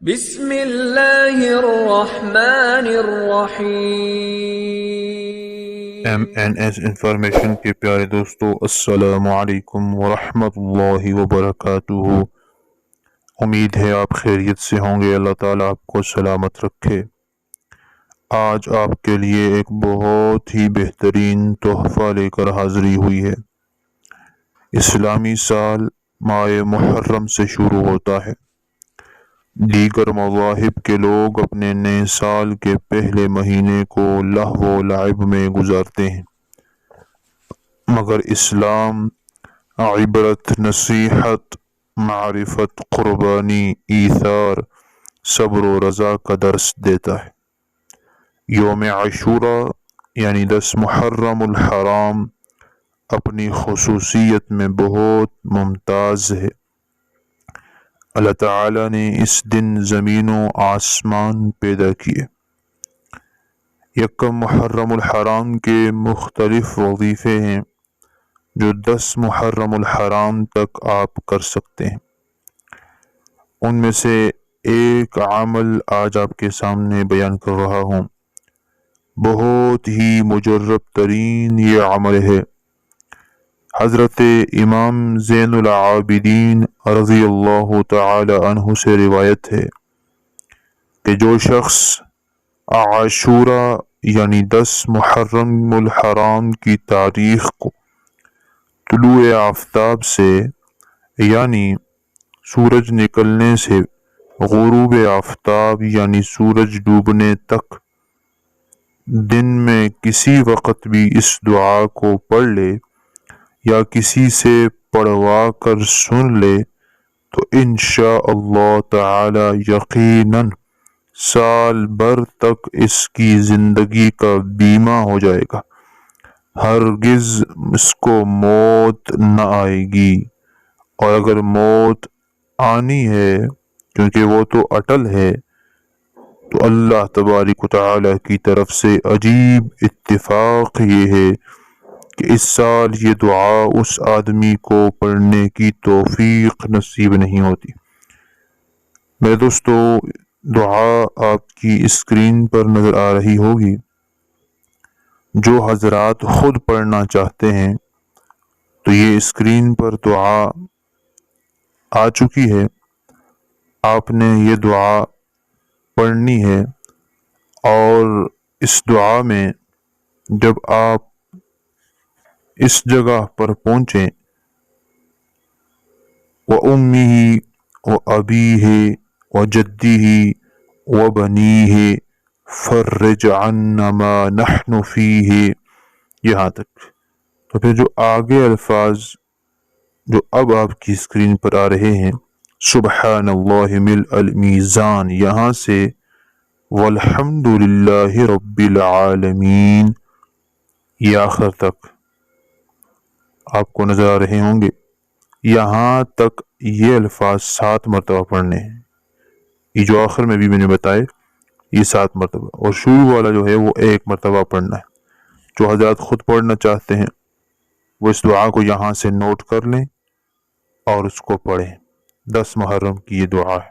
بسم اللہ الرحمن M N الرحیم۔ ایس انفارمیشن کے پیارے دوستو، السلام علیکم ورحمۃ اللہ وبرکاتہ۔ امید ہے آپ خیریت سے ہوں گے، اللہ تعالیٰ آپ کو سلامت رکھے۔ آج آپ کے لیے ایک بہت ہی بہترین تحفہ لے کر حاضری ہوئی ہے۔ اسلامی سال ماہ محرم سے شروع ہوتا ہے۔ دیگر مذاہب کے لوگ اپنے نئے سال کے پہلے مہینے کو لہو و لعب میں گزارتے ہیں، مگر اسلام عبرت، نصیحت، معرفت، قربانی، ایثار، صبر و رضا کا درس دیتا ہے۔ یوم عاشوراء یعنی 10 محرم الحرام اپنی خصوصیت میں بہت ممتاز ہے۔ اللہ تعالیٰ نے اس دن زمین و آسمان پیدا کیے۔ یکم محرم الحرام کے مختلف وظیفے ہیں جو 10 محرم الحرام تک آپ کر سکتے ہیں۔ ان میں سے ایک عمل آج آپ کے سامنے بیان کر رہا ہوں۔ بہت ہی مجرب ترین یہ عمل ہے۔ حضرت امام زین العابدین رضی اللہ تعالی عنہ سے روایت ہے کہ جو شخص عاشوراء یعنی 10 محرم الحرام کی تاریخ کو طلوع آفتاب سے یعنی سورج نکلنے سے غروب آفتاب یعنی سورج ڈوبنے تک دن میں کسی وقت بھی اس دعا کو پڑھ لے یا کسی سے پڑھوا کر سن لے تو انشاءاللہ تعالی یقیناً سال بھر تک اس کی زندگی کا بیمہ ہو جائے گا، ہرگز اس کو موت نہ آئے گی، اور اگر موت آنی ہے کیونکہ وہ تو اٹل ہے تو اللہ تبارک و تعالی کی طرف سے عجیب اتفاق یہ ہے کہ اس سال یہ دعا اس آدمی کو پڑھنے کی توفیق نصیب نہیں ہوتی۔ میرے دوستو، دعا آپ کی اسکرین پر نظر آ رہی ہوگی۔ جو حضرات خود پڑھنا چاہتے ہیں تو یہ اسکرین پر دعا آ چکی ہے، آپ نے یہ دعا پڑھنی ہے، اور اس دعا میں جب آپ اس جگہ پر پہنچیں وَأُمِّهِ وَأَبِيهِ وَجَدِّهِ وَبَنِيهِ فَرِّجْ عَنَّا مَا نَحْنُ فِيهِ، یہاں تک۔ تو پھر جو آگے الفاظ جو اب آپ کی اسکرین پر آ رہے ہیں، سبحان اللہ ملء المیزان، یہاں سے والحمد للہ رب العالمین، یہ آخر تک آپ کو نظر آ رہے ہوں گے۔ یہاں تک یہ الفاظ 7 مرتبہ پڑھنے ہیں۔ یہ جو آخر میں بھی میں نے بتائے یہ 7 مرتبہ، اور شروع والا جو ہے وہ 1 مرتبہ پڑھنا ہے۔ جو حضرات خود پڑھنا چاہتے ہیں وہ اس دعا کو یہاں سے نوٹ کر لیں اور اس کو پڑھیں۔ 10 محرم کی یہ دعا ہے۔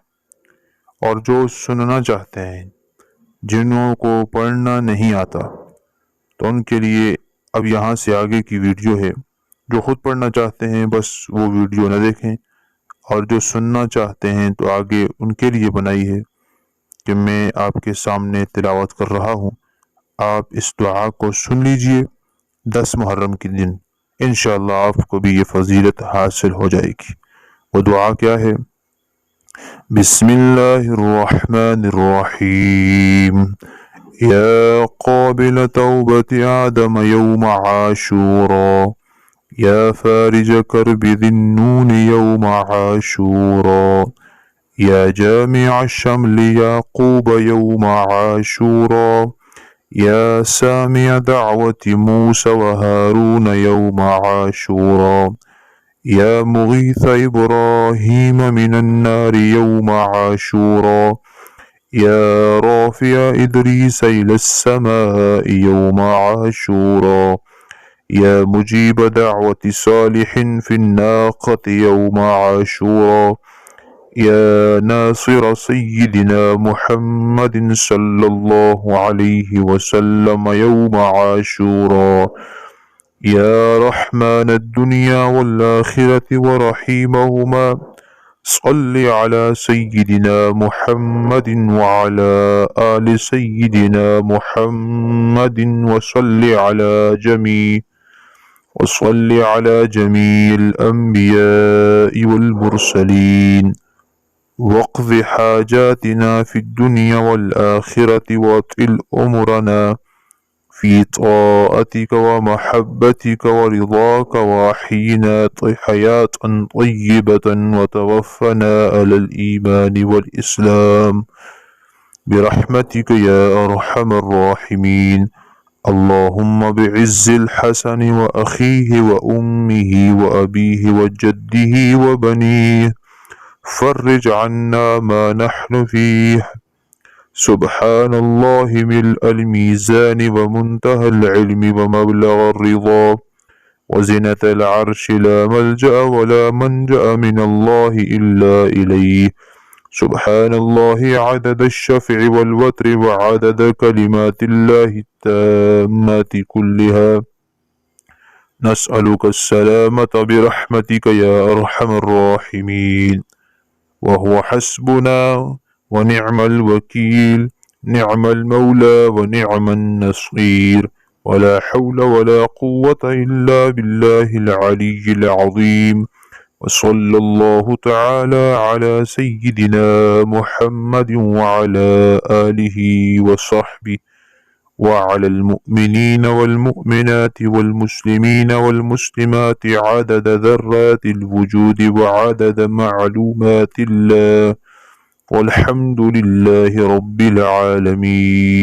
اور جو سننا چاہتے ہیں، جنہوں کو پڑھنا نہیں آتا، تو ان کے لیے اب یہاں سے آگے کی ویڈیو ہے۔ جو خود پڑھنا چاہتے ہیں بس وہ ویڈیو نہ دیکھیں، اور جو سننا چاہتے ہیں تو آگے ان کے لیے بنائی ہے کہ میں آپ کے سامنے تلاوت کر رہا ہوں، آپ اس دعا کو سن لیجئے 10 محرم کے دن، انشاءاللہ آپ کو بھی یہ فضیلت حاصل ہو جائے گی۔ وہ دعا کیا ہے؟ بسم اللہ الرحمن الرحیم، یا قابل توبت آدم یوم عاشورا، یا فارج کرب ذی النون یوم عاشورا، یا جامع الشمل یعقوب یوم عاشورا، یا سامع دعوت موسى وهارون يوم عاشورا، يا مغيث إبراهيم من النار يوم عاشورا، يا رافع إدريس إلى السماء يوم عاشورا، يا مجيب دعوة صالح في الناقة يوم عاشورا، يا ناصر سيدنا محمد صلى الله عليه وسلم يوم عاشوراء، يا رحمن الدنيا والآخرة ورحيمهما، صل على سيدنا محمد وعلى آل سيدنا محمد وصل على جميع الأنبياء والمرسلين، واقض حاجاتنا في الدنيا والآخرة، واطل أمرنا في طاعتك ومحبتك ورضاك، وأحينا حياة طيبة، وتوفنا على الإيمان والإسلام برحمتك يا أرحم الراحمين. اللهم بعز الحسن وأخيه وأمه وأبيه وجده وبنيه فرج عنا ما نحن فيه. سبحان الله ملء الميزان ومنتهى العلم ومبلغ الرضا وزنة العرش، لا ملجأ ولا منجأ من الله إلا إليه. سبحان الله عدد الشفع والوتر وعدد كلمات الله التامات كلها. نسألك السلامة برحمتك يا أرحم الراحمين. وهو حسبنا ونعم الوكيل، نعم المولى ونعم النصير، ولا حول ولا قوة إلا بالله العلي العظيم. وصلى الله تعالى على سيدنا محمد وعلى آله وصحبه وعلى المؤمنين والمؤمنات والمسلمين والمسلمات عدد ذرات الوجود وعدد معلومات الله، والحمد لله رب العالمين.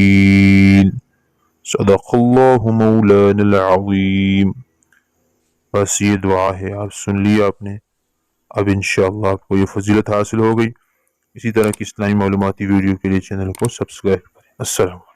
صدق اللہ مولانا العظیم. بس یہ دعا ہے، آپ سن لیا آپ نے، اب انشاءاللہ آپ کو یہ فضیلت حاصل ہو گئی. اسی طرح کی اسلامی معلوماتی ویڈیو کے لیے چینل کو سبسکرائب کریں. السلام علیکم.